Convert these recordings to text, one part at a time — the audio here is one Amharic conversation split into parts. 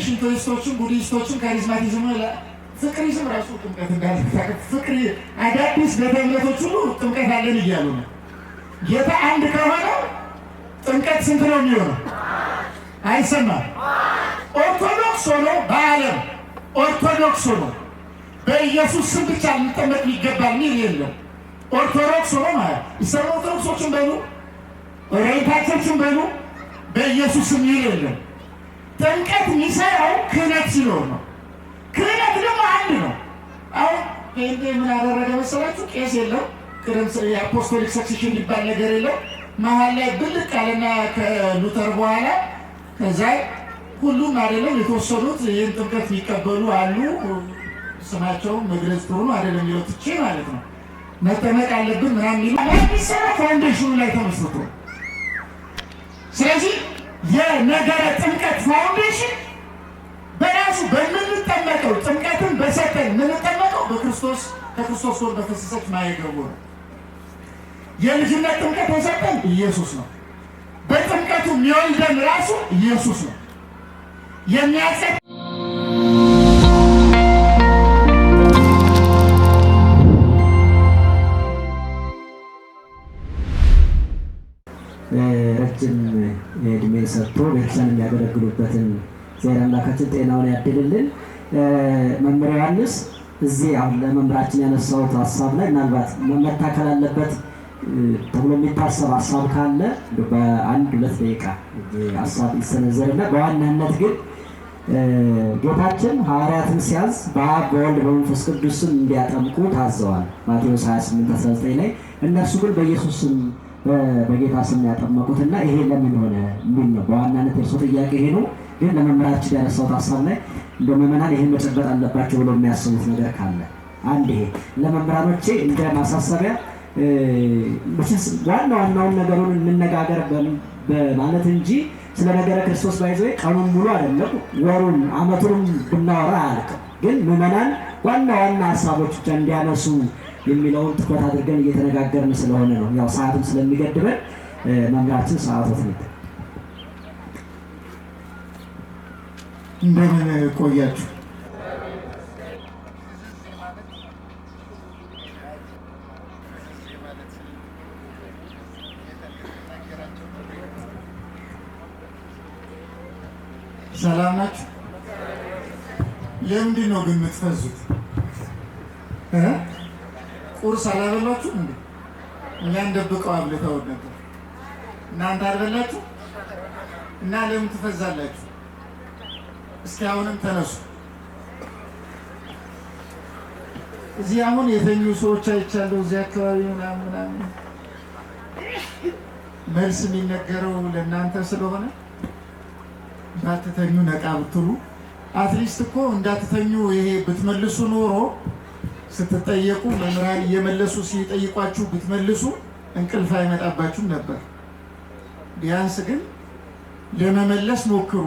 ሽንቶይስቶችን፣ ቡዲስቶችን ካሪዝማቲዝም ፍቅሪዝም ራሱ ጥምቀት እንዳለ ፍቅሪ አዳዲስ ቤተ እምነቶች ሁሉ ጥምቀት አለን እያሉ ነው። ጌታ አንድ ከሆነ ጥምቀት ስንት ነው የሚሆነው? አይሰማም። ኦርቶዶክስ ሆኖ በዓለም ኦርቶዶክስ ሆኖ በኢየሱስ ስም ብቻ ሊጠመቅ ይገባል የሚል የለም። ኦርቶዶክስ ሆኖ ማለት ይሰማ ኦርቶዶክሶችን በሉ ኦሪየንታሎችን በሉ በኢየሱስ ስም ይል የለም። ጥምቀት የሚሰራው ክህነት ሲኖር ነው። ክህነት ደግሞ አንድ ነው። አሁን ምን አደረገ መሰላችሁ? ቄስ የለም የአፖስቶሊክ ሰክሴሽን ሊባል ነገር የለም። መሀል ላይ ብልቅ አለና ከሉተር በኋላ ከዛ ሁሉም አይደለም የተወሰኑት ይህን ጥምቀት የሚቀበሉ አሉ። ስማቸውን መግለጽ ጥሩ ነው አይደለም የሚለው ትቼ ማለት ነው። መጠመቅ አለብን ምናምን የሚሰራ ፋውንዴሽኑ ላይ ተመስርቶ ስለዚህ የነገረ ጥምቀት ፋውንዴሽን በራሱ በምንጠመቀው ጥምቀትን በሰጠን የምንጠመቀው በክርስቶስ ከክርስቶስ ወር በፈሰሰች ማየገቡ ነው። የልጅነት ጥምቀት የሰጠን ኢየሱስ ነው። በጥምቀቱ የሚወልደን ራሱ ኢየሱስ ነው። የሚያጸድ ረጅም እድሜ ሰጥቶ ቤተክርስቲያን የሚያገለግሉበትን እግዚአብሔር አምላካችን ጤናውን ያድልልን። መምህር ዮሐንስ እዚህ አሁን ለመምህራችን ያነሳሁት ሀሳብ ላይ ምናልባት መታከል አለበት ተብሎ የሚታሰብ ሀሳብ ካለ በአንድ ሁለት ደቂቃ ሀሳብ ይሰነዘርና በዋናነት ግን ጌታችን ሐዋርያትን ሲያዝ በአብ በወልድ በመንፈስ ቅዱስ ስም እንዲያጠምቁ ታዘዋል። ማቴዎስ 28:19 ላይ እነርሱ ግን በኢየሱስ ስም በጌታ ስም ያጠመቁትና ይሄ ለምን ሆነ የሚል ነው። በዋናነት የእርሱ ጥያቄ ይሄ ነው። ግን ለመምህራችን ያነሳሁት ሀሳብ ላይ እንደ ምዕመናን ይሄን መጨበጥ አለባቸው ብሎ የሚያስቡት ነገር ካለ አንድ ይሄ ለመምህራኖቼ እንደ ማሳሰቢያ ዋናውን ነገሩን እንነጋገር ማለት እንጂ ስለ ነገረ ክርስቶስ ባይዘው ቀኑን ሙሉ አይደለም ወሩን ዓመቱን ብናወራ አያልቅም። ግን ምዕመናን ዋና ሀሳቦች ብቻ እንዲያነሱ የሚለውን ትኩረት አድርገን እየተነጋገርን ስለሆነ ነው። ያው ሰዓትም ስለሚገድበን መምህራችን ሰዓቶት ነው። እንደምን ቆያችሁ? ሰላም ናችሁ? ለምንድን ነው ግን የምትፈዙት? ቁርስ አላበላችሁ እንዴ? እኛን ደብቀው አብልተው ነበር። እናንተ አልበላችሁ እና ለምን ትፈዛላችሁ? እስኪ አሁንም ተነሱ። እዚህ አሁን የተኙ ሰዎች አይቻለሁ። እዚህ አካባቢ ምናምን መልስ የሚነገረው ለእናንተ ስለሆነ እንዳትተኙ ነቃ ብትሉ አትሊስት እኮ እንዳትተኙ ይሄ ብትመልሱ ኖሮ ስትጠየቁ መምህራን እየመለሱ ሲጠይቋችሁ ብትመልሱ እንቅልፍ አይመጣባችሁም ነበር። ቢያንስ ግን ለመመለስ ሞክሩ።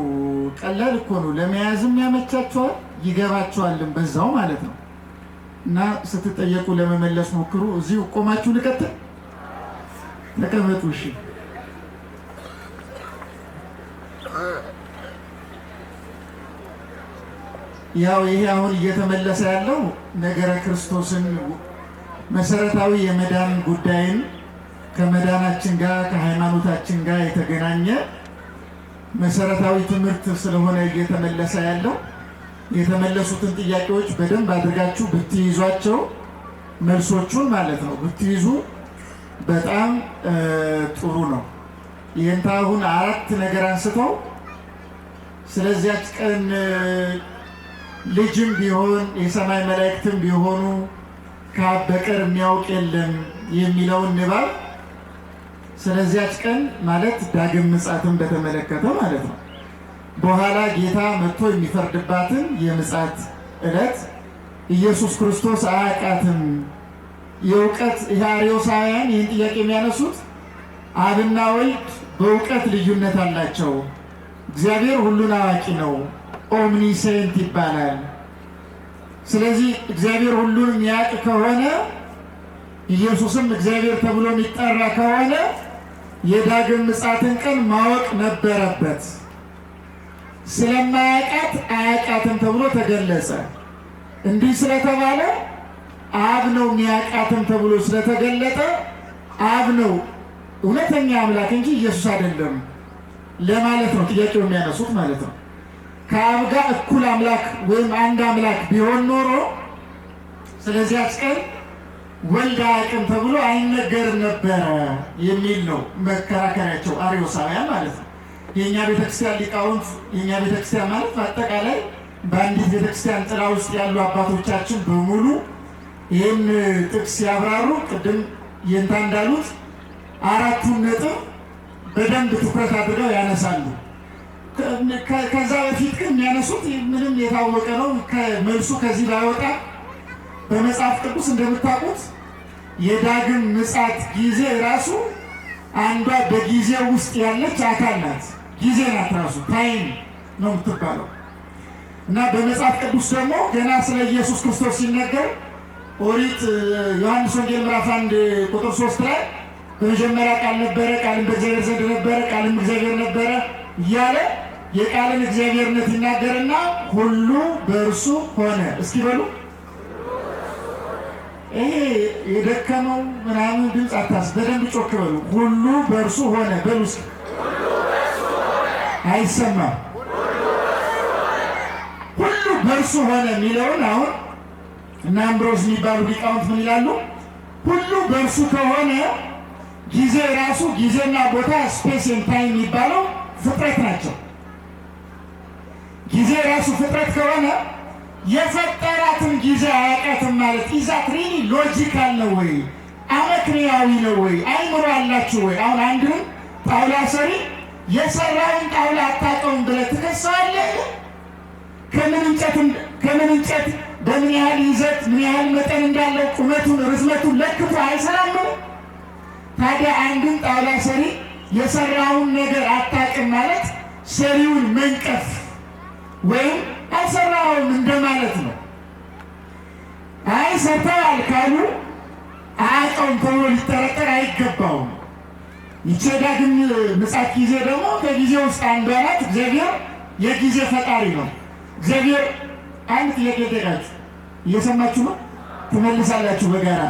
ቀላል እኮ ነው። ለመያዝም ያመቻችኋል፣ ይገባችኋልም በዛው ማለት ነው። እና ስትጠየቁ ለመመለስ ሞክሩ። እዚሁ ቆማችሁ ልቀጥል? ተቀመጡ። እሺ። ያው ይሄ አሁን እየተመለሰ ያለው ነገረ ክርስቶስን መሰረታዊ የመዳን ጉዳይን ከመዳናችን ጋር ከሃይማኖታችን ጋር የተገናኘ መሰረታዊ ትምህርት ስለሆነ እየተመለሰ ያለው የተመለሱትን ጥያቄዎች በደንብ አድርጋችሁ ብትይዟቸው መልሶቹን ማለት ነው ብትይዙ በጣም ጥሩ ነው። ይህን አሁን አራት ነገር አንስተው ስለዚያች ቀን ልጅም ቢሆን የሰማይ መላእክትም ቢሆኑ ከአብ በቀር የሚያውቅ የለም የሚለውን ንባብ ስለዚያች ቀን ማለት ዳግም ምጽአትን በተመለከተ ማለት ነው። በኋላ ጌታ መጥቶ የሚፈርድባትን የምጽአት ዕለት ኢየሱስ ክርስቶስ አያውቃትም። የእውቀት አርዮሳውያን ይህን ጥያቄ የሚያነሱት አብና ወልድ በእውቀት ልዩነት አላቸው። እግዚአብሔር ሁሉን አዋቂ ነው፣ ኦምኒሴንት ይባላል። ስለዚህ እግዚአብሔር ሁሉን የሚያውቅ ከሆነ ኢየሱስም እግዚአብሔር ተብሎ የሚጠራ ከሆነ የዳግም ምጽአትን ቀን ማወቅ ነበረበት። ስለማያውቃት የሚያውቃትም ተብሎ ተገለጸ። እንዲህ ስለተባለ አብ ነው የሚያውቃትም ተብሎ ስለተገለጠ አብ ነው እውነተኛ አምላክ እንጂ ኢየሱስ አይደለም ለማለት ነው ጥያቄው የሚያነሱት ማለት ነው። ከአብ ጋር እኩል አምላክ ወይም አንድ አምላክ ቢሆን ኖሮ ስለዚያች ቀን ወልድ አያውቅም ተብሎ አይነገርም ነበረ የሚል ነው መከራከሪያቸው አርዮሳውያን ማለት ነው። የእኛ ቤተክርስቲያን ሊቃውንት የእኛ ቤተክርስቲያን ማለት በአጠቃላይ በአንዲት ቤተክርስቲያን ጥላ ውስጥ ያሉ አባቶቻችን በሙሉ ይህን ጥቅስ ሲያብራሩ ቅድም የንታ እንዳሉት አራቱን ነጥብ በደንብ ትኩረት አድርገው ያነሳሉ። ከዛ በፊት ግን የሚያነሱት ምንም የታወቀ ነው። መልሱ ከዚህ ባይወጣ በመጽሐፍ ቅዱስ እንደምታውቁት የዳግም ምጽአት ጊዜ ራሱ አንዷ በጊዜ ውስጥ ያለች አካል ናት። ጊዜ ናት ራሱ ታይም ነው የምትባለው። እና በመጽሐፍ ቅዱስ ደግሞ ገና ስለ ኢየሱስ ክርስቶስ ሲነገር ኦሪት ዮሐንስ ወንጌል ምዕራፍ 1 ቁጥር 3 ላይ በመጀመሪያ ቃል ነበረ፣ ቃልም በእግዚአብሔር ዘንድ ነበረ፣ ቃልም እግዚአብሔር ነበረ እያለ የቃልን እግዚአብሔርነት ይናገርና ሁሉ በእርሱ ሆነ። እስኪ በሉ ይሄ የደከመው ምናምን ድምፅ አታስ በደንብ ጮክ በሉ። ሁሉ በእርሱ ሆነ በሉ። እስኪ አይሰማም። ሁሉ በእርሱ ሆነ የሚለውን አሁን እና አምብሮስ የሚባሉ ሊቃውንት ምን ይላሉ? ሁሉ በእርሱ ከሆነ ጊዜ ራሱ ጊዜና ቦታ ስፔስ ኤንድ ታይም የሚባለው ፍጥረት ናቸው። ጊዜ ራሱ ፍጥረት ከሆነ የፈጠራትን ጊዜ አያውቃትም ማለት ኢዛት ሪሊ ሎጂካል ነው ወይ? አመክንያዊ ነው ወይ? አይምሮ አላችሁ ወይ? አሁን አንድም ጣውላ ሰሪ የሰራውን ጣውላ አታውቀውም ብለህ ትከሰዋለህ? ከምን እንጨት በምን ያህል ይዘት ምን ያህል መጠን እንዳለው ቁመቱን ርዝመቱን ለክቶ አይሰራም? ታዲያ አንድን ጣውላ ሰሪ የሰራውን ነገር አታውቅም ማለት ሰሪውን መንቀፍ ወይም አልሰራውም እንደማለት ነው። አይ ሰርተዋል ካሉ አያውቀውም ተብሎ ሊጠረጠር አይገባውም። ይቺ ዳግም ምጽአት ጊዜ ደግሞ ከጊዜ ውስጥ አንዷ ናት። እግዚአብሔር የጊዜ ፈጣሪ ነው። እግዚአብሔር አንድ ጥያቄ ጠይቃችሁ እየሰማችሁ ነው? ትመልሳላችሁ በጋራ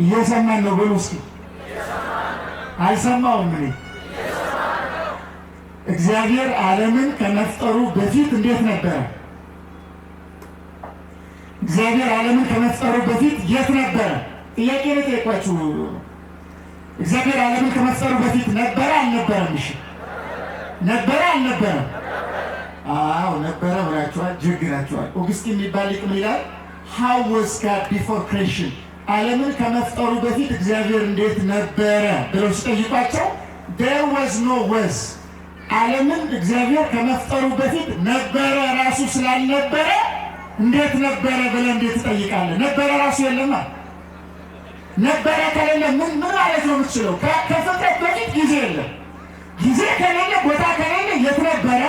እየሰማን ነው በሉ እስኪ። አልሰማውም እኔ። እግዚአብሔር ዓለምን ከመፍጠሩ በፊት እንዴት ነበረ? እግዚአብሔር ዓለምን ከመፍጠሩ በፊት የት ነበረ? ጥያቄ ነው ጠይቋችሁ። እግዚአብሔር ዓለምን ከመፍጠሩ በፊት ነበረ አልነበረም? እሺ ነበረ አልነበረም? አዎ ነበረ ብላችኋል። ጀግናችኋል። ኦግስቲን የሚባል ሊቅ ምን ይላል? How was God before creation? ዓለምን ከመፍጠሩ በፊት እግዚአብሔር እንዴት ነበረ ብለው ሲጠይቋቸው there was no was። ዓለምን እግዚአብሔር ከመፍጠሩ በፊት ነበረ ራሱ ስላልነበረ እንዴት ነበረ ብለህ እንዴት ትጠይቃለህ? ነበረ ራሱ የለማ። ነበረ ከሌለ ምን ማለት ነው የምትችለው? ከፍጥረት በፊት ጊዜ የለም። ጊዜ ከሌለ ቦታ ከሌለ የት ነበረ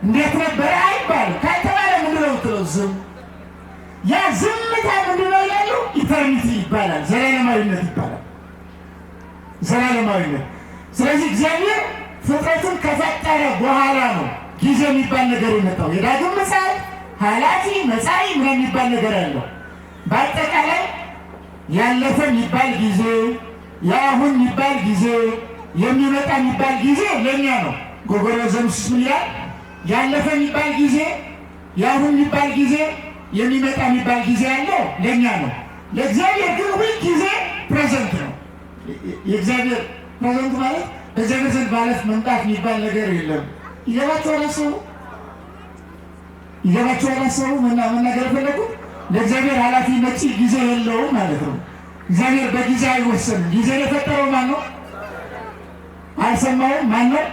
እንዴት ነበረ አይባልም። ካልተባለ ምንድን ነው የምትለው? ዝም። ያ ዝምታ ምንድን ነው ይላሉ? ኢተርኒቲ ይባላል። ዘላለማዊነት ይባላል። ዘላለማዊነት። ስለዚህ እግዚአብሔር ፍጥረትን ከፈጠረ በኋላ ነው ጊዜ የሚባል ነገር የመጣው። የዳግም ምጽአት ኃላፊ መጻኢ ምናምን የሚባል ነገር ያለው። በአጠቃላይ ያለፈ የሚባል ጊዜ፣ የአሁን የሚባል ጊዜ፣ የሚመጣ የሚባል ጊዜ ለእኛ ነው። ጎርጎርዮስ ዘኑሲስ ምን ይላል? ያለፈ የሚባል ጊዜ፣ የአሁን የሚባል ጊዜ፣ የሚመጣ የሚባል ጊዜ ያለው ለእኛ ነው። ለእግዚአብሔር ግን ሁል ጊዜ ፕሬዘንት ነው። የእግዚአብሔር ፕሬዘንት ማለት በእግዚአብሔር ዘንድ ማለፍ መምጣት የሚባል ነገር የለም። ይገባችኋል? አሰቡ ይገባችኋል? አሰቡ መናገር የፈለጉት ለእግዚአብሔር ኃላፊ መጪ ጊዜ የለውም ማለት ነው። እግዚአብሔር በጊዜ አይወሰንም። ጊዜን የፈጠረው ማን ነው? አልሰማውም? ማን ነው?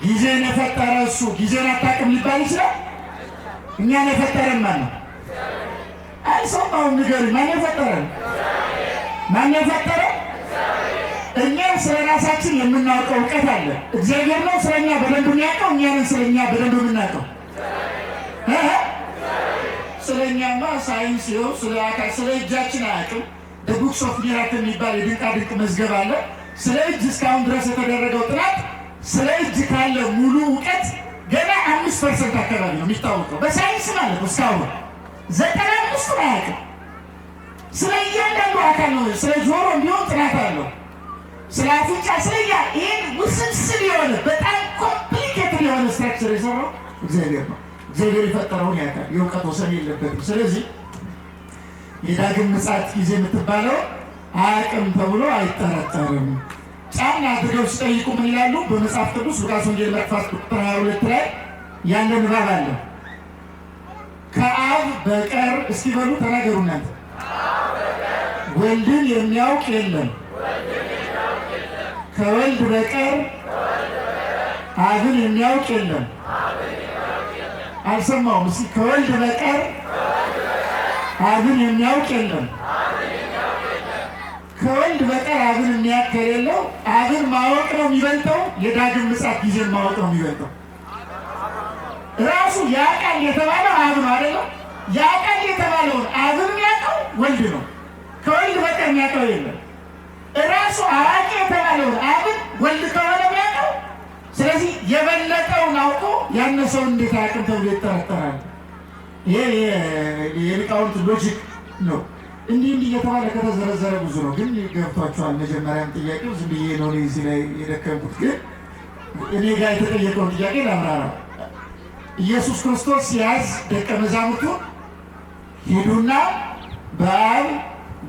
ጊዜን የፈጠረ እሱ። ጊዜን አታውቅም ሊባል ይችላል? እኛን የፈጠረን ማን ነው? አልሰማውም? ንገሩኝ። ማን የፈጠረን? ማን የፈጠረ? እኛም ስለ ራሳችን የምናውቀው እውቀት አለ። እግዚአብሔር ነው ስለኛ በደንብ የሚያውቀው። እኛንን ስለኛ በደንብ የምናውቀው ስለኛማ ሳይንስ ይኸው ስለ አካል ስለ እጃችን አያውቅም። ቡክስ ኦፍ ሚራክል የሚባል የድንቃ ድንቅ መዝገብ አለ። ስለ እጅ እስካሁን ድረስ የተደረገው ጥናት ስለ እጅ ካለ ሙሉ እውቀት ገና 5% አካባቢ ነው የሚታወቀው በሳይንስ ማለት ነው። እስካሁን 95 አያውቅም። ስለ እያንዳንዱ አካል ነው። ስለ ጆሮ እንዲሆን ጥናት አለው፣ ስለ አፍንጫ፣ ይህን ውስብስብ የሆነ በጣም ኮምፕሊኬትድ የሆነ ስትራክቸር የሰራው እግዚአብሔር ነው። እግዚአብሔር የፈጠረውን ያውቃል። የእውቀት ወሰን የለበትም። ስለዚህ የዳግም ምጽአት ጊዜ የምትባለው አያውቅም ተብሎ አይጠረጠርም። ጫና አድርገው ሲጠይቁ ምን ይላሉ? በመጽሐፍ ቅዱስ ሉቃስ ወንጌል ምዕራፍ ቁጥር 22 ላይ ያለ ንባብ አለ። ከአብ በቀር እስኪ በሉ ተናገሩ እናንተ፣ ወልድን የሚያውቅ የለም፣ ከወልድ በቀር አብን የሚያውቅ የለም። አልሰማውም። እስኪ ከወልድ በቀር አብን የሚያውቅ የለም። ከወልድ በቀር አብን የሚያውቅ የሌለው አብን ማወቅ ነው የሚበልጠው፣ የዳግም ምጽአት ጊዜን ማወቅ ነው የሚበልጠው። ራሱ ያውቃል የተባለው አብ ነው አይደለም? ያውቃል የተባለውን አብን የሚያውቀው ወልድ ነው። ከወልድ በቀር የሚያውቀው የለም። ራሱ አዋቂ የተባለውን አብን ወልድ ከሆነ የሚያውቀው፣ ስለዚህ የበለጠውን አውቆ ያነሰውን እንዴት አያውቅም ተብሎ ይጠረጠራል። ይሄ የሊቃውንት ሎጂክ ነው። እንዲህ እየተባለ ከተዘረዘረ ብዙ ነው፣ ግን ገብቷቸዋል። መጀመሪያም ጥያቄው ዝም ብዬ ነው እዚህ ላይ የደከምኩት፣ ግን እኔ ጋር የተጠየቀውን ጥያቄ ላብራራ። ኢየሱስ ክርስቶስ ሲያዝ ደቀ መዛሙርቱ ሂዱና በአብ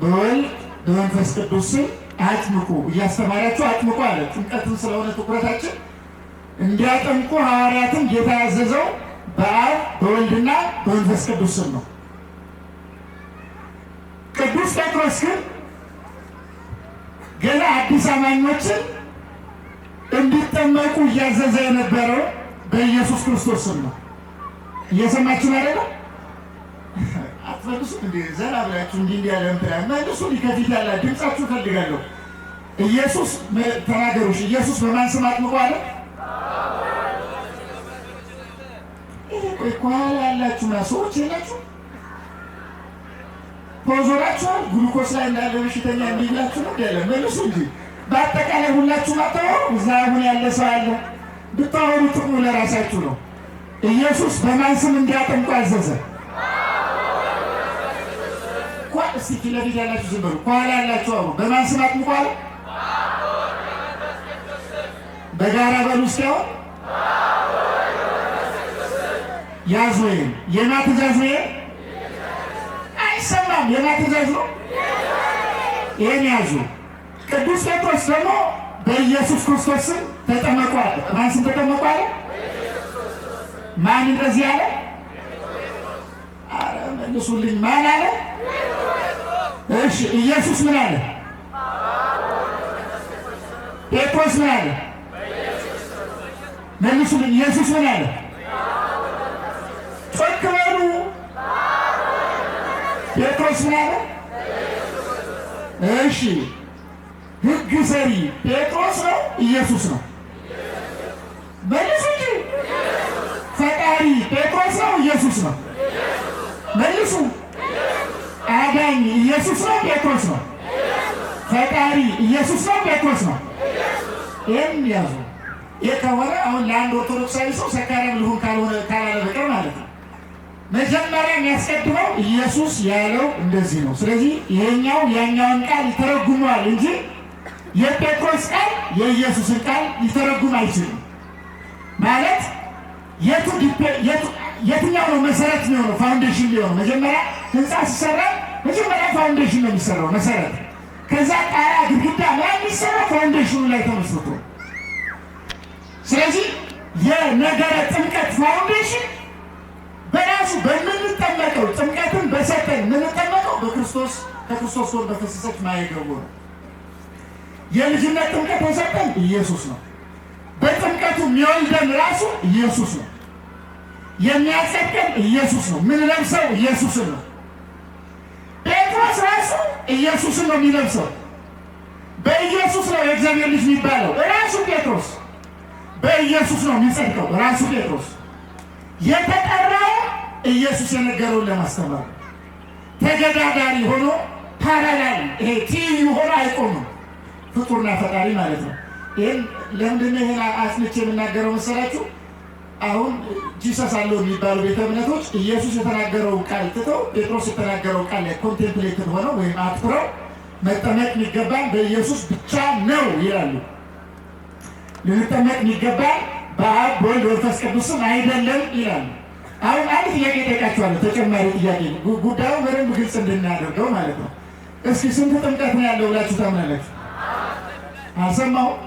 በወልድ በመንፈስ ቅዱስ ስም አጥምቁ፣ እያስተማራችሁ አጥምቁ አለ። ጥምቀትን ስለሆነ ትኩረታችን እንዲያጠምቁ ሐዋርያትን ጌታ ያዘዘው በአብ በወልድና በመንፈስ ቅዱስ ስም ነው። ቅዱስ ጴጥሮስ ግን ገና አዲስ አማኞችን እንዲጠመቁ እያዘዘ የነበረው በኢየሱስ ክርስቶስ ስም ነው። እየሰማችሁ አይደለም? አትፈልሱም እንዴ? ዘና ብላችሁ እንዲህ ያለ ምትራን መልሱ። ከፊት ያለ ድምጻችሁ ፈልጋለሁ። ኢየሱስ ተናገሩሽ። ኢየሱስ በማን ስም አጥምቆ አለ? ከኋላ ያላችሁ ሰዎች የላችሁ ፖዞራችኋል። ግሉኮስ ላይ እንዳለ በሽተኛ እንዲላችሁ ነው ያለ። መልሱ እንጂ በአጠቃላይ ሁላችሁ ማታወሩ። እዛ አሁን ያለ ሰው አለ ብታወሩ ጥቅሙ ለራሳችሁ ነው። ኢየሱስ በማን ስም እንዲያጠምቁ አዘዘ? እስቲ ፊት ለፊት ያላችሁ ዝም በሉ። ከኋላ ያላችሁ አሁን በማን ስም አጥምቁ አለ? በጋራ በሉ እስኪ አሁን ያዙ። ወይም የማ ትእዛዝ ነው? አይሰማም። የማ ትእዛዝ ነው? ይሄን ያዙ። ቅዱስ ጴጥሮስ ደግሞ በኢየሱስ ክርስቶስ ስም ተጠመቁ አለ። ማን ስም ተጠመቁ አለ? ማን እንደዚህ አለ? አረ መልሱልኝ። ማን አለ? እሺ ኢየሱስ ምን አለ? ጴጥሮስ ምን አለ? መልሱልኝ። ኢየሱስ ምን አለ? ጮክ በሉ። ጴጥሮስ ምን አለ? እሺ ሕግ ሰሪ ጴጥሮስ ነው ኢየሱስ ነው? መልሱ እንጂ። ፈጣሪ ጴጥሮስ ነው ኢየሱስ ነው? መልሱ። አዳኝ ኢየሱስ ነው ጴጥሮስ ነው? ፈጣሪ ኢየሱስ ነው ጴጥሮስ ነው? ይህን ያዙ። ይህ ከሆነ አሁን ለአንድ ኦርቶዶክሳዊ ሰው ሰካራም ልሁን ካላለ በቀር ማለት ነው መጀመሪያ የሚያስቀድመው ኢየሱስ ያለው እንደዚህ ነው። ስለዚህ ይሄኛው ያኛውን ቃል ይተረጉመዋል እንጂ የጴጥሮስ ቃል የኢየሱስን ቃል ሊተረጉም አይችልም። ማለት የትኛው ነው መሰረት የሚሆነው? ፋውንዴሽን ሊሆነው መጀመሪያ ህንፃ ሲሰራ መጀመሪያ ፋውንዴሽን ነው የሚሰራው መሰረት። ከዛ ጣራ ግድግዳ ላይ የሚሰራው ፋውንዴሽኑ ላይ ተመስርቶ። ስለዚህ የነገረ ጥምቀት ፋውንዴሽን በራሱ በምንጠመቀው ጥምቀትን በሰጠን የምንጠመቀው በክርስቶስ ከክርስቶስ ወር በፈሰሰች ማየገቡ ነው። የልጅነት ጥምቀት የሰጠን ኢየሱስ ነው። በጥምቀቱ የሚወልደን ራሱ ኢየሱስ ነው። የሚያጸድቀን ኢየሱስ ነው። ምን ለብሰው ኢየሱስን ነው። ጴጥሮስ ራሱ ኢየሱስን ነው የሚለብሰው። በኢየሱስ ነው የእግዚአብሔር ልጅ የሚባለው ራሱ ጴጥሮስ። በኢየሱስ ነው የሚጸድቀው ራሱ ጴጥሮስ። የተጠራው ኢየሱስ የነገረውን ለማስተማር ተገዳዳሪ ሆኖ ፓራላል ይሄ ትይዩ ሆኖ አይቆምም። ፍጡርና ፈጣሪ ማለት ነው። ይህን ለምንድነው ይህን አስልቼ የምናገረው መሰላችሁ? አሁን ጂሰስ አለው የሚባሉ ቤተ እምነቶች ኢየሱስ የተናገረውን ቃል ትተው ጴጥሮስ የተናገረው ቃል ላይ ኮንቴምፕሌትድ ሆነው ወይም አትኩረው መጠመቅ የሚገባን በኢየሱስ ብቻ ነው ይላሉ። ልንጠመቅ የሚገባን በአብ በወልድ በመንፈስ ቅዱስም አይደለም ይላሉ። አሁን አንድ ጥያቄ ጠይቃችኋለሁ፣ ተጨማሪ ጥያቄ ጉዳዩ በደንብ ግልጽ እንድናደርገው ማለት ነው። እስኪ ስንት ጥምቀት ነው ያለው ብላችሁ ታምናላችሁ? አልሰማሁም።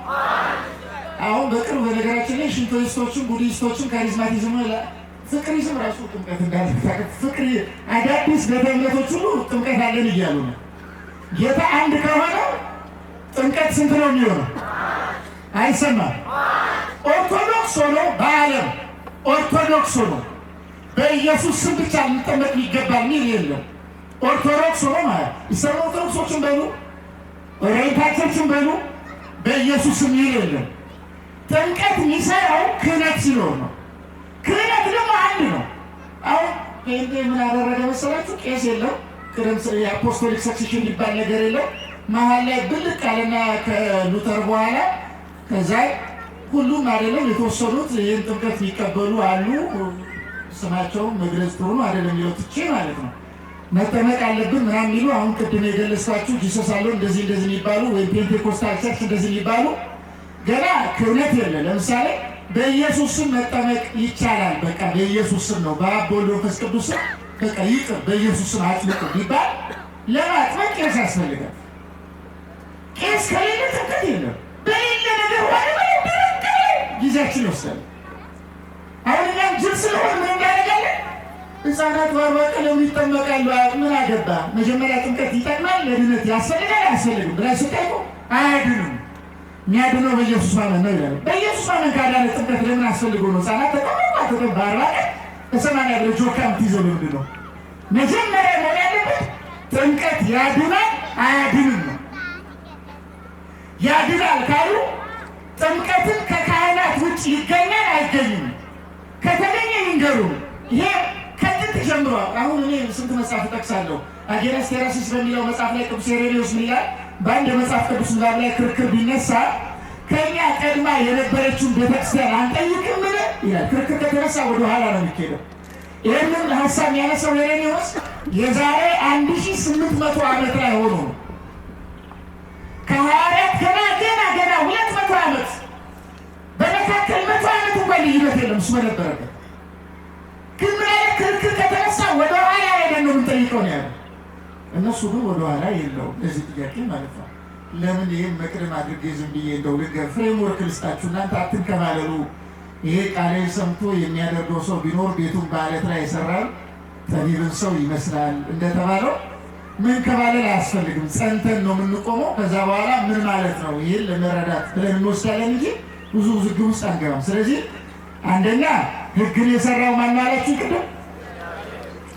አሁን በቅርብ በነገራችን ላይ ሽንቶይስቶችን፣ ቡዲስቶችን ካሪዝማቲዝም ፍቅሪዝም ራሱ ጥምቀት እንዳለ ፍቅር አዳዲስ ቤተ እምነቶች ሁሉ ጥምቀት አለን እያሉ ነው። ጌታ አንድ ከሆነ ጥምቀት ስንት ነው የሚሆነው? አይሰማም። ኦርቶዶክስ ሆኖ በዓለም ኦርቶዶክስ ሆኖ በኢየሱስ ስም ብቻ ልንጠመቅ ይገባል የሚል የለም። ኦርቶዶክስ ሆኖ ማለት ይሰማ ኦርቶዶክሶችን በሉ ኦሪየንታሎችን በሉ በኢየሱስ ስም ይል የለም። ጥምቀት የሚሰራው ክህነት ሲኖር ነው። ክህነት ደግሞ አንድ ነው። አሁን ምን አደረገ መሰላችሁ? ቄስ የለም፣ የአፖስቶሊክ ሰክሴሽን ሊባል ነገር የለም። መሀል ላይ ብልቅ አለና ከሉተር በኋላ ከዛ ሁሉም አይደለም የተወሰኑት ይህን ጥምቀት ሊቀበሉ አሉ። ስማቸውን መግለጽ ጥሩ ነው አይደለም የሚለው ትቼ ማለት ነው። መጠመቅ አለብን ምናምን የሚሉ አሁን ቅድም የገለጽኳችሁ ጂሰስ አለው እንደዚህ እንደዚህ የሚባሉ ወይም ፔንቴኮስታል ቸርች እንደዚህ የሚባሉ ገና ክህነት የለ። ለምሳሌ በኢየሱስ ስም መጠመቅ ይቻላል። በቃ በኢየሱስ ስም ነው፣ በአብ በወልድ በመንፈስ ቅዱስ ስም በቃ ይቅር፣ በኢየሱስ ስም አጥምቁ ቢባል ለማጥመቅ ቄስ ያስፈልጋል። ቄስ ከሌለ ጥምቀት የለም። በሌለ ነገር ዋለ ጊዜያችን ይወስዳል። አሁን እኛም ጅል ስለሆን ምን እናደርጋለን? ሕፃናት በአርባ ቀን ይጠመቃሉ። ምን አገባ? መጀመሪያ ጥምቀት ይጠቅማል፣ ለድነት ያስፈልጋል አያስፈልግም ብላ ስጠይቁ አያድንም። የሚያድነው በኢየሱስ ማመን ነው ይላል። በኢየሱስ ማመን ካዳነ ጥምቀት ለምን አስፈልጎ ነው? ሕፃናት ተጠመቁ በአርባ ቀን በሰማንያ ብለ ጆካ ምትይዘው ለምንድን ነው? መጀመሪያ መሆን ያለበት ጥምቀት ያድናል አያድንም ነው። ያድናል ካሉ ጥምቀትን ከካህናት ውጭ ይገኛል አይገኝም? ከተገኘ ይንገሩ። ይሄ ከጥንት ጀምሯል። አሁን እኔ ስንት መጽሐፍ እጠቅሳለሁ። አጌነስ ቴራሲስ በሚለው መጽሐፍ ላይ ቅዱስ ሄሬኔዎስ ምን ይላል? በአንድ መጽሐፍ ቅዱስ ንባብ ላይ ክርክር ቢነሳ ከኛ ቀድማ የነበረችውን ቤተክርስቲያን አንጠይቅምን ይላል። ክርክር ከተነሳ ወደኋላ ነው የሚሄደው። ይህንን ሀሳብ ያነሳው ሄሬኔዎስ የዛሬ 1800 ዓመት ላይ ሆኖ ነው። ከሐዋርያት ገና 200 ዓመት በመካከል 100 ዓመት እንኳን ልዩነት የለም። እሱ በነበረበት ግን ምን አይነት ክርክር ከተነሳ ወደኋላ ሄደን ነው የምንጠይቀው ነው ያለው። እነሱ ግን ወደኋላ የለውም ለዚህ ጥያቄ ማለት ነው። ለምን ይህን መቅደም አድርጌ ዝም ብዬ እንደው ልንገር፣ ፍሬምወርክ ልስጣችሁ፣ እናንተ አትንከባለሉ። ይሄ ቃሌን ሰምቶ የሚያደርገው ሰው ቢኖር ቤቱን በዓለት ላይ ይሰራል፣ ጠቢብን ሰው ይመስላል እንደተባለው ምን ከባለል አያስፈልግም። ጸንተን ነው የምንቆመው። ከዛ በኋላ ምን ማለት ነው ይህን ለመረዳት ብለን እንወስዳለን እንጂ ብዙ ውዝግብ ውስጥ አንገባም። ስለዚህ አንደኛ ሕግን የሰራው ማን አላችሁ? ቅድም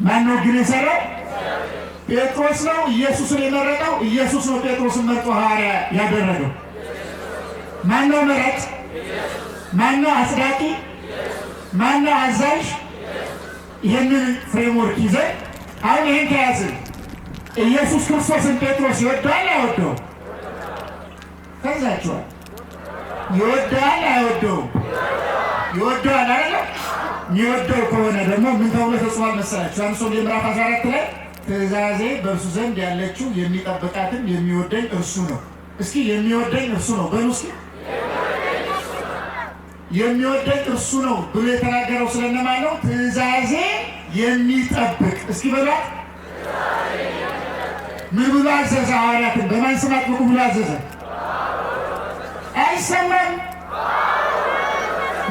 ማን ነው ሕግን የሰራው? ጴጥሮስ ነው ኢየሱስን የመረጠው። ኢየሱስ ነው ጴጥሮስን መርጦ ሐዋርያ ያደረገው። ማን ነው መራጭ? ማን ነው አጽዳቂ? ማን ነው አዛዥ? ይህንን ፍሬምወርክ ይዘን አሁን ይህን ከያዝን ኢየሱስ ክርስቶስን ጴጥሮስ ይወደዋል አይወደውም? ከዛችኋል ይወደዋል አይወደውም? ይወደዋል አይደለ? የሚወደው ከሆነ ደግሞ ምን ተብሎ ተጽፏል መሰላችሁ? ዮሐንስ ወንጌል ምዕራፍ 14 ላይ ትእዛዜ በእርሱ ዘንድ ያለችው የሚጠብቃትም የሚወደኝ እርሱ ነው። እስኪ የሚወደኝ እርሱ ነው በሉ እስኪ። የሚወደኝ እርሱ ነው ብሎ የተናገረው ስለነማን ነው? ትእዛዜ የሚጠብቅ እስኪ በሏት። ምን ብሎ አዘዘ? ሐዋርያትን በማን ስም አጥምቁ ብሎ አዘዘ? አይሰማም።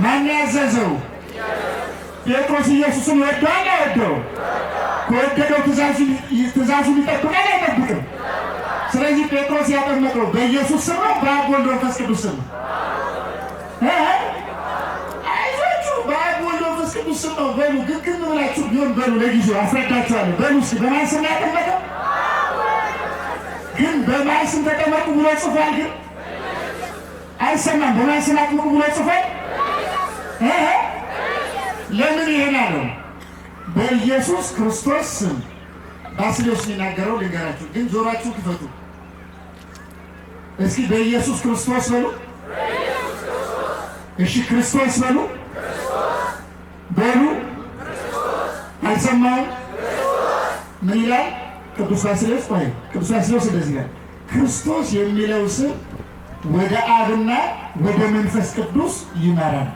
ማን ያዘዘው? ጴጥሮስ ኢየሱስን ይወደዋል አይወደውም? ከወደደው ትእዛዙን ይጠብቃል አይጠብቅም? ስለዚህ ጴጥሮስ ያጠመቀው በኢየሱስ ስም ነው በአብ ወልድ መንፈስ ቅዱስ ስም ነው? አይዟችሁ በአብ ወልድ መንፈስ ቅዱስ ስም ነው በሉ። ግግም ብላችሁ ቢሆን በሉ። ለጊዜው አስረዳችኋለሁ። በሉ እስኪ በማን ስም ያጠመቀው? ግን በማን ስም ተጠመቁ ብሎ ጽፏል? ግን አይሰማም። በማን ስም አጥምቁ ብሎ ጽፏል? ለምን ይሄን አለው? በኢየሱስ ክርስቶስ ስም። ባስልዮስ የሚናገረው ልንገራችሁ፣ ግን ጆሯችሁ ክፈቱ እስኪ። በኢየሱስ ክርስቶስ በሉ። እሺ ክርስቶስ በሉ። በሉ አልሰማውም። ምን ይላል ቅዱስ ባስልዮስ? ቆይ ቅዱስ ባስልዮስ እንደዚህ ይላል፣ ክርስቶስ የሚለው ስም ወደ አብና ወደ መንፈስ ቅዱስ ይመራል።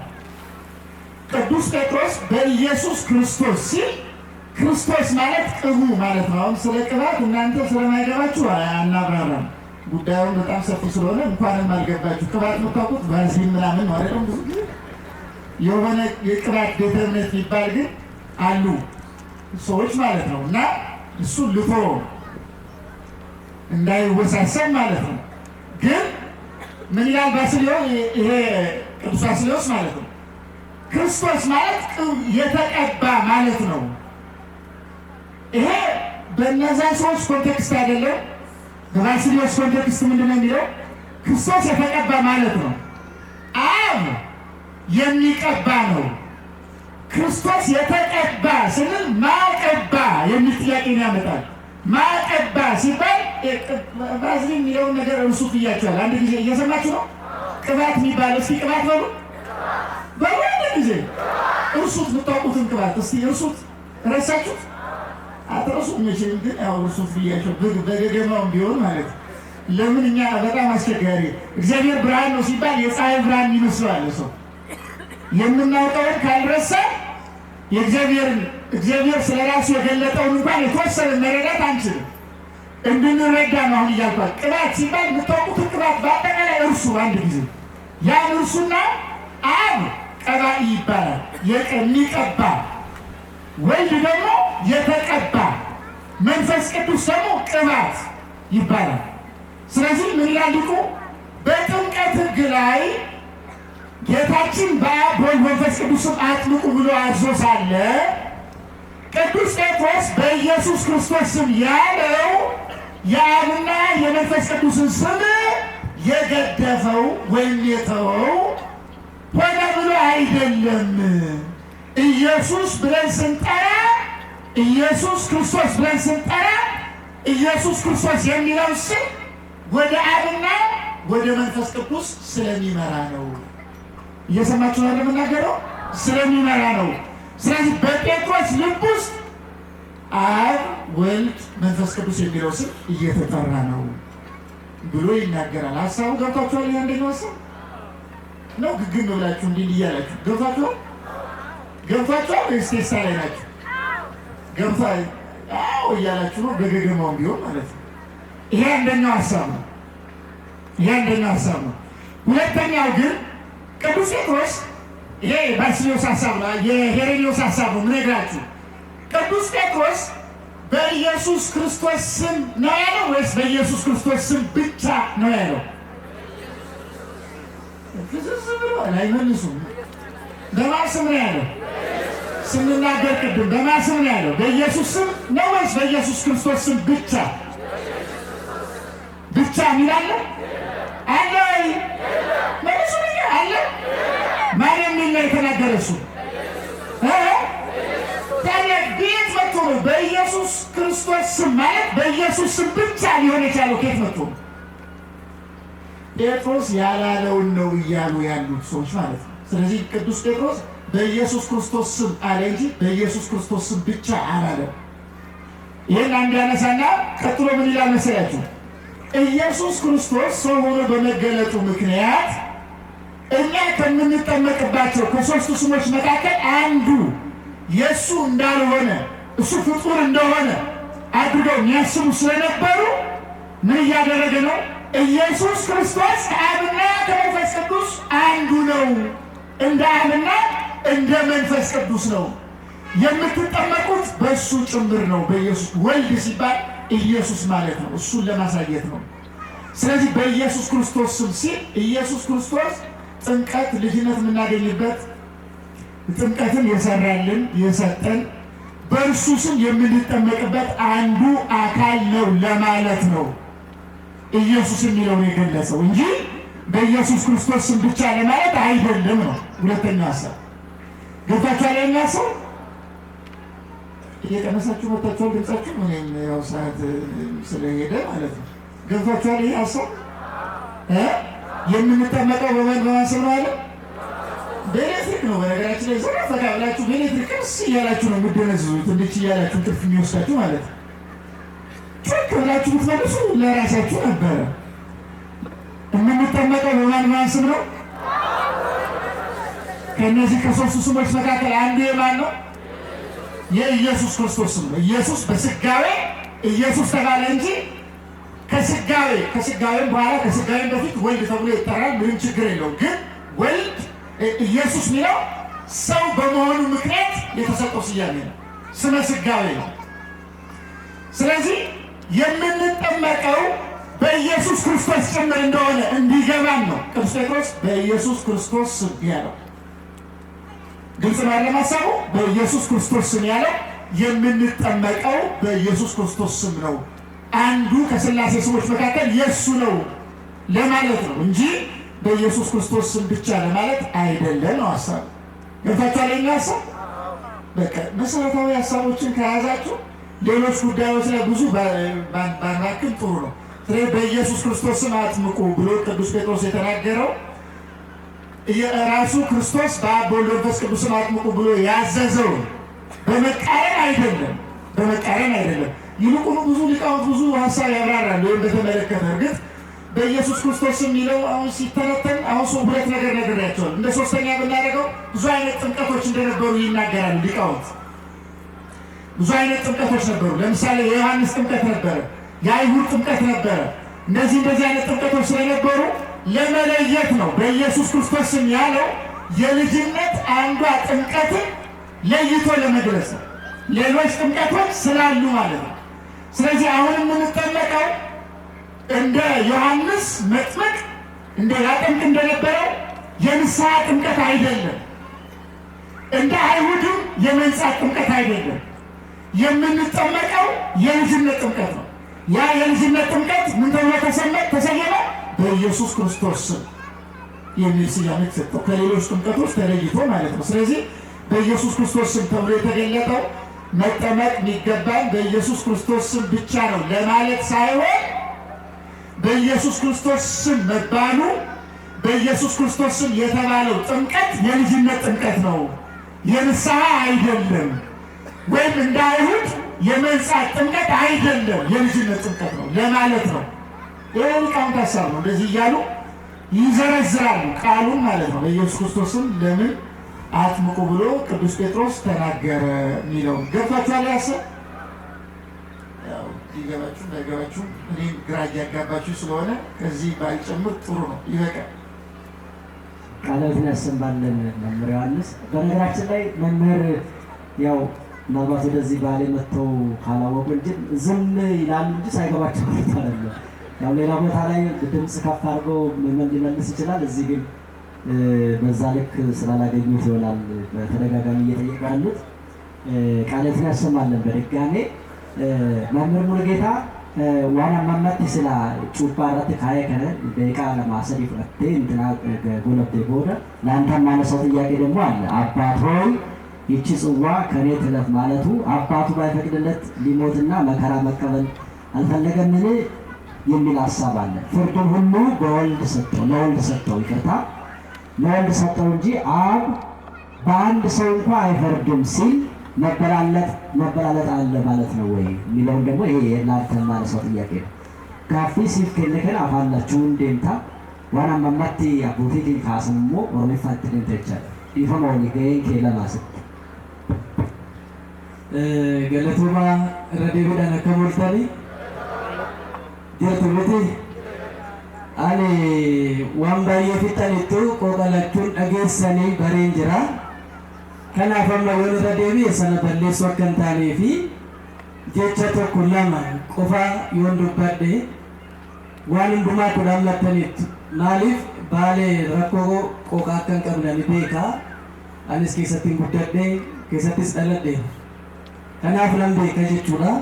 ቅዱስ ጴጥሮስ በኢየሱስ ክርስቶስ ሲል ክርስቶስ ማለት ቅቡ ማለት ነው። አሁን ስለ ቅባት እናንተ ስለማይገባችሁ አናብራራም። ጉዳዩን በጣም ሰፊ ስለሆነ እንኳንም አልገባችሁ። ቅባት የምታውቁት ቫዝሊን ምናምን ነው አይደለም? ብዙ ጊዜ የሆነ የቅባት ቤተ እምነት የሚባል ግን አሉ ሰዎች ማለት ነው። እና እሱ ልቶ እንዳይወሳሰብ ማለት ነው። ግን ምን ይላል ባስልዮስ? ይሄ ቅዱስ ባስልዮስ ማለት ነው ክርስቶስ ማለት የተቀባ ማለት ነው። ይሄ በእነዛ ሰዎች ኮንቴክስት አይደለም። በባስልዮስ ኮንቴክስት ምንድን ነው የሚለው? ክርስቶስ የተቀባ ማለት ነው። አብ የሚቀባ ነው። ክርስቶስ የተቀባ ስንል ማቀባ የሚል ጥያቄ ያመጣል። ማቀባ ሲባል ባዝሊን የሚለውን ነገር እርሱት ብያቸዋል። አንድ ጊዜ እየሰማችሁ ነው። ቅባት የሚባለው እስኪ ቅባት በሉ በአንድ ጊዜ እርሱት። የምታውቁትን ቅባት እስኪ እርሱት። ረሳችሁት? አትረሱት መቼም። ግን ያው እርሱት ብያቸው በገገማውም ቢሆን ማለት ለምን እኛ በጣም አስቸጋሪ። እግዚአብሔር ብርሃን ነው ሲባል የፀሐይ ብርሃን ይመስለዋል ሰው። የምናውቀውን ካልረሳ እግዚአብሔር ስለ ራሱ የገለጠውን እንኳን የተወሰነ መረዳት አንችልም። እንድንረዳ ነው አሁን እያልኳል። ቅባት ሲባል የምታውቁትን ቅባት በአጠቃላይ እርሱ አንድ ጊዜ ያን እርሱና አብ ቀባኢ ይባላል። የሚቀባ ወልድ ደግሞ የተቀባ፣ መንፈስ ቅዱስ ደግሞ ቅባት ይባላል። ስለዚህ ምን ይላል ሊቁ? በጥምቀት ሕግ ላይ ጌታችን በአብ በወልድ መንፈስ ቅዱስም አጥምቁ ብሎ አዞ ሳለ ቅዱስ ጴጥሮስ በኢየሱስ ክርስቶስ ስም ያለው የአብና የመንፈስ ቅዱስን ስም የገደፈው ወይም የተወው ሆነ ብሎ አይደለም። ኢየሱስ ብለን ስንጠራ ኢየሱስ ክርስቶስ ብለን ስንጠራ ኢየሱስ ክርስቶስ የሚለው ስም ወደ አብና ወደ መንፈስ ቅዱስ ስለሚመራ ነው። እየሰማችሁ ነው የምናገረው? ስለሚመራ ነው። ስለዚህ በጴጥሮስ ልብ ውስጥ አብ፣ ወልድ፣ መንፈስ ቅዱስ የሚለው ስም እየተጠራ ነው ብሎ ይናገራል። ሀሳቡ ገብቷችኋል? ይህ አንደኛው ሀሳብ ነው። ግግም ብላችሁ እንዲህ እያላችሁ ገብቷችኋል? ገብቷችኋል ወይስ ቴስታ ላይ ናችሁ? ገብቷ እያላችሁ ነው። በገገማውም ቢሆን ማለት ነው። ይሄ አንደኛው ሀሳብ ነው። ይሄ አንደኛው ሀሳብ ነው። ሁለተኛው ግን ቅዱስ ጴጥሮስ ይሄ ባስልዮስ ሀሳብ ነው፣ የሄሬኔዎስ ሀሳብ ነው የምነግራችሁ። ቅዱስ ጴጥሮስ በኢየሱስ ክርስቶስ ስም ነው ያለው ወይስ በኢየሱስ ክርስቶስ ስም ብቻ ነው ያለው? አይመልሱም። በማን ስም ነው ያለው? ስንናገር ቅድም በማን ስም ነው ያለው? በኢየሱስ ስም ነው ወይስ በኢየሱስ ክርስቶስ ስም ብቻ? ብቻ የሚላለ አለ ወይ? መልሱ አለ። ማን የሚል ነው የተናገረ? እሱ ታዲያ ቤት መጥቶ ነው በኢየሱስ ክርስቶስ ስም ማለት በኢየሱስ ስም ብቻ ሊሆን የቻለው ከየት መጥቶ ነው? ጴጥሮስ ያላለውን ነው እያሉ ያሉት ሰዎች ማለት ነው። ስለዚህ ቅዱስ ጴጥሮስ በኢየሱስ ክርስቶስ ስም አለ እንጂ በኢየሱስ ክርስቶስ ስም ብቻ አላለም። ይህን አንድ ያነሳና ቀጥሎ ምን ይላል መሰላችሁ? ኢየሱስ ክርስቶስ ሰው ሆኖ በመገለጡ ምክንያት እኛ ከምንጠመቅባቸው ከሦስቱ ስሞች መካከል አንዱ የእሱ እንዳልሆነ እሱ ፍጡር እንደሆነ አድርገው የሚያስቡ ስለነበሩ ምን እያደረገ ነው? ኢየሱስ ክርስቶስ ከአብና ከመንፈስ ቅዱስ አንዱ ነው፣ እንደ አብና እንደ መንፈስ ቅዱስ ነው። የምትጠመቁት በእሱ ጭምር ነው። በኢየሱስ ወልድ ሲባል ኢየሱስ ማለት ነው። እሱን ለማሳየት ነው። ስለዚህ በኢየሱስ ክርስቶስ ስም ሲል ኢየሱስ ክርስቶስ ጥምቀት ልጅነት የምናገኝበት ጥምቀትን የሰራልን የሰጠን በእርሱ ስም የምንጠመቅበት አንዱ አካል ነው ለማለት ነው ኢየሱስ የሚለውን የገለጸው እንጂ በኢየሱስ ክርስቶስ ስም ብቻ ለማለት አይደለም ነው። ሁለተኛው ሀሳብ ገብታችኋል? ያኛ ሰው እየቀነሳችሁ መጣችኋል ድምጻችሁ። እኔም ያው ሰዓት ስለሄደ ማለት ነው። ገብታችኋል? ይህ ሀሳብ የምንጠመቀው በማን ስም ነው አለ? በኤሌክትሪክ ነው። በነገራችን ላይ ዘና ፈታ ብላችሁ በኤሌክትሪክ ቀስ እያላችሁ ነው የምትደነዝዙት። እንድች እያላችሁ እንቅልፍ የሚወስዳችሁ ማለት ነው። ጮክ ብላችሁ ብትመልሱ ለራሳችሁ ነበረ። የምንጠመቀው በማን ስም ነው? ከእነዚህ ከሦስቱ ስሞች መካከል አንዱ የማን ነው? የኢየሱስ ክርስቶስ ስም ነው። ኢየሱስ በስጋዌ ኢየሱስ ተባለ እንጂ ከስጋዌም በኋላ ከስጋዌም በፊት ወልድ ተብሎ ይጠራል። ምንም ችግር የለውም። ግን ወልድ ኢየሱስ የሚለው ሰው በመሆኑ ምክንያት የተሰጠው ስያሜ ነው፣ ስመ ስጋዌ ነው። ስለዚህ የምንጠመቀው በኢየሱስ ክርስቶስ ጭምር እንደሆነ እንዲገባን ነው ቅዱስ ጴጥሮስ በኢየሱስ ክርስቶስ ስም ያለው። ግልጽ ነው አይደለም ሀሳቡ? በኢየሱስ ክርስቶስ ስም ያለው የምንጠመቀው በኢየሱስ ክርስቶስ ስም ነው። አንዱ ከሥላሴ ስሞች መካከል የእሱ ነው ለማለት ነው እንጂ በኢየሱስ ክርስቶስ ስም ብቻ ለማለት አይደለም ነው ሀሳቡ። ገብታችኋል? የእኛ ሀሳብ በቃ መሰረታዊ ሀሳቦችን ከያዛችሁ ሌሎች ጉዳዮች ላይ ብዙ ባናክል ጥሩ ነው። ስለዚህ በኢየሱስ ክርስቶስ ስም አጥምቁ ብሎ ቅዱስ ጴጥሮስ የተናገረው ራሱ ክርስቶስ በአብ በወልድ በመንፈስ ቅዱስ ስም አጥምቁ ብሎ ያዘዘው በመቃረን አይደለም። ይልቁኑ ብዙ ሊቃውንት ብዙ ሀሳብ ያብራራሉ ወይም በተመለከተ። እርግጥ በኢየሱስ ክርስቶስ ስም የሚለው አሁን ሲተነተን አሁን ሁለት ነገር ነግሬያቸዋለሁ። እንደ ሶስተኛ ብናደርገው ብዙ አይነት ጥምቀቶች እንደነበሩ ይናገራሉ ሊቃውንት። ብዙ አይነት ጥምቀቶች ነበሩ። ለምሳሌ የዮሐንስ ጥምቀት ነበረ፣ የአይሁድ ጥምቀት ነበረ። እንደዚህ አይነት ጥምቀቶች ስለነበሩ ለመለየት ነው በኢየሱስ ክርስቶስ ስም ያለው የልጅነት አንዷ ጥምቀትን ለይቶ ለመግለጽ ነው። ሌሎች ጥምቀቶች ስላሉ ማለት ነው። ስለዚህ አሁን የምንጠመቀው እንደ ዮሐንስ መጥምቅ እንደ ያጠምቅ እንደነበረው የንስሐ ጥምቀት አይደለም። እንደ አይሁድም የመንጻት ጥምቀት አይደለም። የምንጠመቀው የልጅነት ጥምቀት ነው። ያ የልጅነት ጥምቀት ምን ተብሎ ተሰየመ? በኢየሱስ ክርስቶስ ስም የሚል ስያሜ ተሰጠው፣ ከሌሎች ጥምቀቶች ተለይቶ ማለት ነው። ስለዚህ በኢየሱስ ክርስቶስ ስም ተብሎ የተገለጠው መጠመቅ የሚገባን በኢየሱስ ክርስቶስ ስም ብቻ ነው ለማለት ሳይሆን በኢየሱስ ክርስቶስ ስም መባሉ በኢየሱስ ክርስቶስ ስም የተባለው ጥምቀት የልጅነት ጥምቀት ነው፣ የንስሐ አይደለም። ወይም እንደ አይሁድ የመንጻት ጥምቀት አይደለም፣ የልጅነት ጥምቀት ነው ለማለት ነው። ይህ ሊቃውንት ሀሳብ ነው። እንደዚህ እያሉ ይዘረዝራሉ ቃሉን ማለት ነው። በኢየሱስ ክርስቶስ ስም ለምን አጥምቁ ብሎ ቅዱስ ጴጥሮስ ተናገረ የሚለውን ገብቷችኋል? ያሰብ ሊገባችሁ እንዳይገባችሁ እኔም ግራ እያጋባችሁ ስለሆነ ከዚህ ባልጨምር ጥሩ ነው፣ ይበቃል። ቃሎትን ያሰማልን መምህር ዮሐንስ። በነገራችን ላይ መምህር ያው ምናልባት ወደዚህ ባሌ መጥተው ካላወቁ እንጂ ዝም ይላሉ እንጂ ሳይገባቸው ማለት አይደለም። ያው ሌላ ቦታ ላይ ድምፅ ከፍ አድርጎ ሊመልስ ይችላል። እዚህ ግን በዛ ልክ ስላላገኙት ይሆናል በተደጋጋሚ እየጠየቁ ያሉት። ቃሎትን ያሰማልን በድጋሜ መምህር ሙሉጌታ ዋና ማመት ስላ ጩባ ረት ካየ ከነ ደቂቃ ለማሰር ይፈቴ እንትና ጎለብቴ ቦደ ለአንተ ማነሳው ጥያቄ ደግሞ አለ። አባት ሆይ ይቺ ጽዋ ከኔ ትለፍ ማለቱ አባቱ ባይፈቅድለት ሊሞትና መከራ መቀበል አልፈለገምን የሚል ሀሳብ አለ። ፍርዱን ሁሉ ለወልድ ሰጠው ለወልድ ሰጠው እንጂ አብ በአንድ ሰው እንኳ አይፈርድም ሲል መበላለጥ አለ ማለት ነው ወይ የሚለውን ደግሞ ይሄ የእናንተ ማነሳው ጥያቄ ነው። ጋፊ ሲፍ ከነከን አፋላችሁ እንደምታ ዋና ማማቲ አቦቴ ካስሞ ኦርሚፋት ደንተቻ ይፈማውኒ ገይን ከለማስ ገለቶማ ረዴበዳና ከሞልታኒ ጀርቱምቲ አኔ ዋምባየ ፊጣኒቱ ቆቀላቹን አገሰኒ በሬንጅራ kanaaf amma yoo irra deebi'e sana balleessuu akka hin taanee fi jecha tokko lama qofa yoon dubbadhe waan hundumaa kudhaan lattaniitu maaliif baalee rakkoo qooqaa akka hin qabne ani beekaa anis keessatti hin guddadhe keessattis dhaladhe kanaaf nan beeka jechuudha.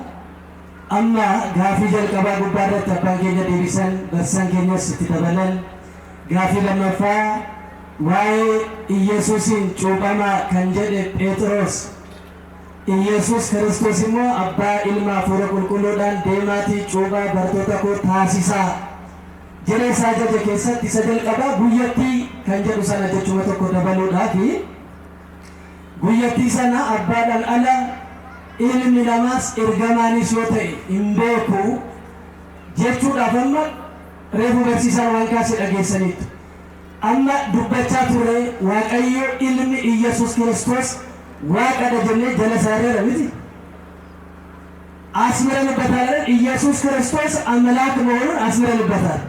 Amma gaafii jalqabaa gubbaa irratti abbaan keenya deebisan barsiisaan keenyas itti dabalan gaafii lammaffaa waa'ee ኢየሱስን ጩባማ ከንጀደ ጴጥሮስ ኢየሱስ ክርስቶስ immoo abbaa ilma hafuura qulqulluudhaan deemaatii cuubaa bartoota koo taasisaa jedhee isaa ajaje keessatti isa jalqabaa guyyattii kan jedhu sana jechuma tokko dabaluudhaafi guyyattii sana abbaadhaan ala ilmi namaas ergamaanis yoo ta'e hin beeku jechuudhaaf amma reefu barsiisaan waan kaase dhageessaniitu. Amma dubbachaa turre Waaqayyo ilmi Iyyasuus Kiristoos waaqadha jennee jala saareera miti. አስምረንበታል። ኢየሱስ ክርስቶስ አምላክ መሆኑን አስምረንበታል።